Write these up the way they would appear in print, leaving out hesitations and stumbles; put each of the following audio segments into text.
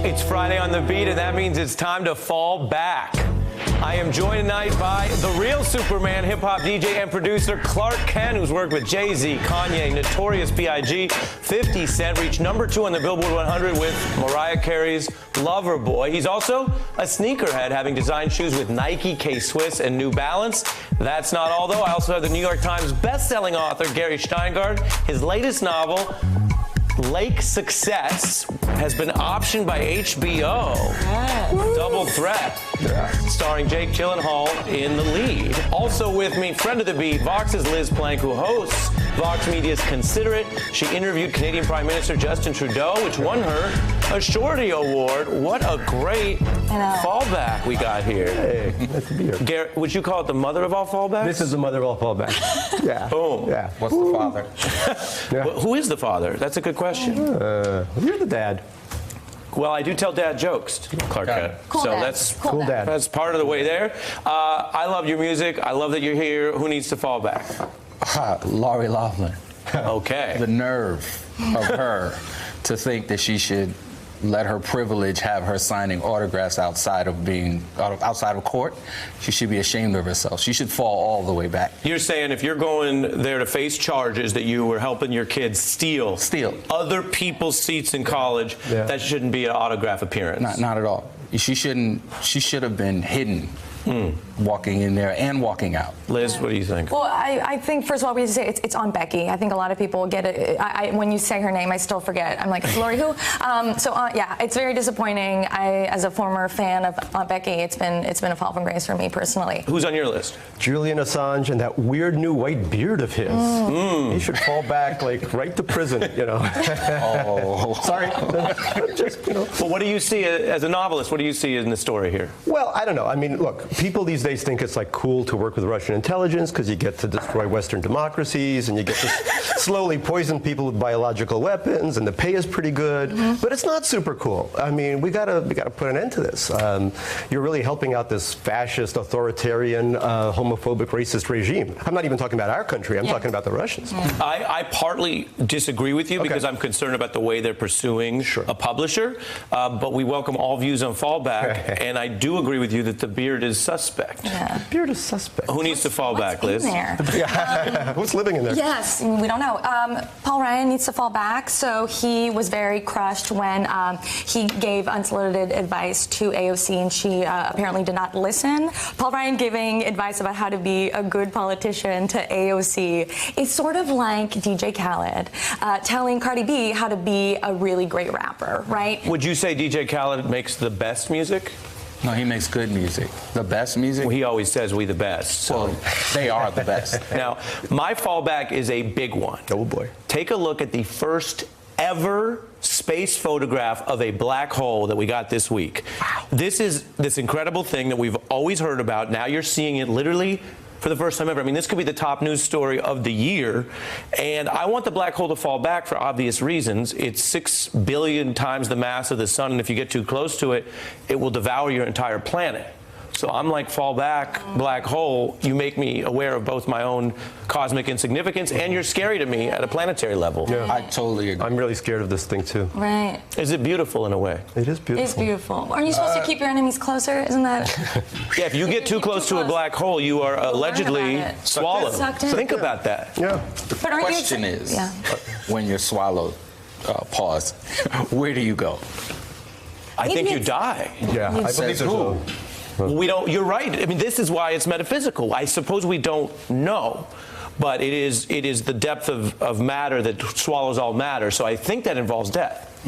It's Friday on the Beat, and that means it's time to fall back. I am joined tonight by the real Superman, hip-hop DJ and producer Clark Kent, who's worked with Jay-Z, Kanye, Notorious B.I.G., 50 Cent, reached #2 on the Billboard 100 with Mariah Carey's Loverboy. He's also a sneakerhead, having designed shoes with Nike, K-Swiss, and New Balance. That's not all, though. I also have the New York Times best-selling author, Gary Shteyngart. His latest novel, Lake Success, has been optioned by HBO. Yes. Double threat. Yeah. Starring Jake Gyllenhaal in the lead. Also with me, friend of the Beat, Vox's Liz Plank, who hosts Vox Media's Consider It. She interviewed Canadian Prime Minister Justin Trudeau, which won her a Shorty Award. What a great fallback we got here. Hey, nice to be here. Garrett, would you call it the mother of all fallbacks? This is the mother of all fallbacks. Yeah. Boom. Yeah. What's the father? Yeah. Well, who is the father? That's a good question. You're the dad. Well, I do tell dad jokes, Clark Kent. Cool so dad. that's Cool dad. That's part of the way there. I love your music. I love that you're here. Who needs to fall back? Lori Loughlin. Okay. The nerve of her to think that she should let her privilege have her signing autographs outside of court. She should be ashamed of herself. She should fall all the way back. You're saying if you're going there to face charges that you were helping your kids steal other people's seats in college, that shouldn't be an autograph appearance. Not at all. She should have been hidden. Walking in there and walking out. Liz, what do you think? Well, I think, first of all, we need to say it's on Becky. I think a lot of people get it. When you say her name, I still forget. I'm like, Lori who? Yeah, it's very disappointing. As a former fan of Aunt Becky, it's been a fall from grace for me personally. Who's on your list? Julian Assange and that weird new white beard of his. He should fall back, like, right to prison, you know. Oh. Sorry. Just, you know. Well, what do you see as a novelist? What do you see in the story here? Well, I don't know. I mean, look, people these days think it's like cool to work with Russian intelligence because you get to destroy Western democracies and you get to slowly poison people with biological weapons, and the pay is pretty good. But it's not super cool. I mean, we gotta put an end to this. You're really helping out this fascist, authoritarian, homophobic, racist regime. I'm not even talking about our country. I'm talking about the Russians. I partly disagree with you because I'm concerned about the way they're pursuing a publisher. But we welcome all views on fallback, and I do agree with you that the beard is suspect. Yeah. Beard is suspect. Who needs to fall back, Liz? Who's living in there? Yes, we don't know. Paul Ryan needs to fall back. So he was very crushed when he gave unsolicited advice to AOC, and she apparently did not listen. Paul Ryan giving advice about how to be a good politician to AOC is sort of like DJ Khaled telling Cardi B how to be a really great rapper, right? Would you say DJ Khaled makes the best music? No, he makes good music. The best music? Well, he always says we the best. So. Well, they are the best. Now, my fallback is a big one. Oh, boy. Take a look at the first ever space photograph of a black hole that we got this week. Wow. This is this incredible thing that we've always heard about. Now you're seeing it literally for the first time ever. I mean, this could be the top news story of the year. And I want the black hole to fall back for obvious reasons. It's 6 billion times the mass of the sun, and if you get too close to it, it will devour your entire planet. So I'm like, fall back, black hole. You make me aware of both my own cosmic insignificance, and you're scary to me at a planetary level. Yeah. I totally agree. I'm really scared of this thing, too. Right. Is it beautiful in a way? It is beautiful. It's beautiful. Aren't you supposed to keep your enemies closer? Isn't that? Yeah, if you get too close to a black hole, you are allegedly swallowed. Sucked in. Think about that. Yeah. The question is, when you're swallowed, pause, where do you go? I think you die. Yeah, I believe so. We don't. You're right. I mean, this is why it's metaphysical. I suppose we don't know, but it is the depth of matter that swallows all matter. So I think that involves death.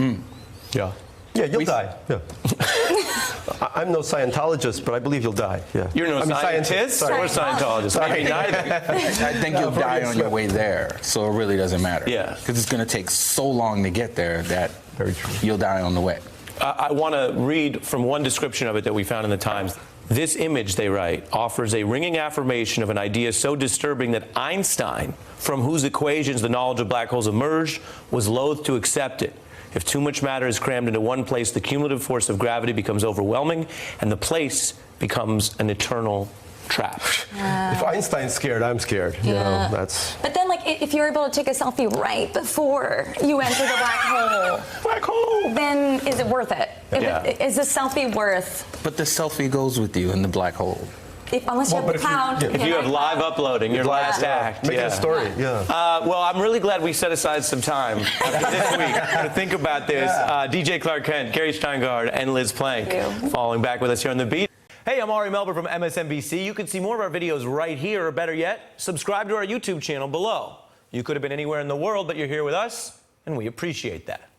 Yeah. Yeah, you'll die. Yeah. I'm no Scientologist, but I believe you'll die. Yeah. You're no scientist or Scientologist? Maybe neither. I think you'll die on your way there, so it really doesn't matter. Yeah. Because it's going to take so long to get there that you'll die on the way. I want to read from one description of it that we found in the Times. This image, they write, offers a ringing affirmation of an idea so disturbing that Einstein, from whose equations the knowledge of black holes emerged, was loath to accept it. If too much matter is crammed into one place, the cumulative force of gravity becomes overwhelming, and the place becomes an eternal trapped. If Einstein's scared, I'm scared. You know, that's But then, like, if you're able to take a selfie right before you enter the black hole, black hole. then is it worth it? Yeah. Is the selfie worth? But the selfie goes with you in the black hole. Unless you Well, have but the if you- cloud. yeah. If you have live uploading, your last act. Make it a story. Yeah. Well, I'm really glad we set aside some time this week to think about this. DJ Clark Kent, Gary Steingard, and Liz Plank falling back with us here on The Beat. Hey, I'm Ari Melber from MSNBC. You can see more of our videos right here, or better yet, subscribe to our YouTube channel below. You could have been anywhere in the world, but you're here with us, and we appreciate that.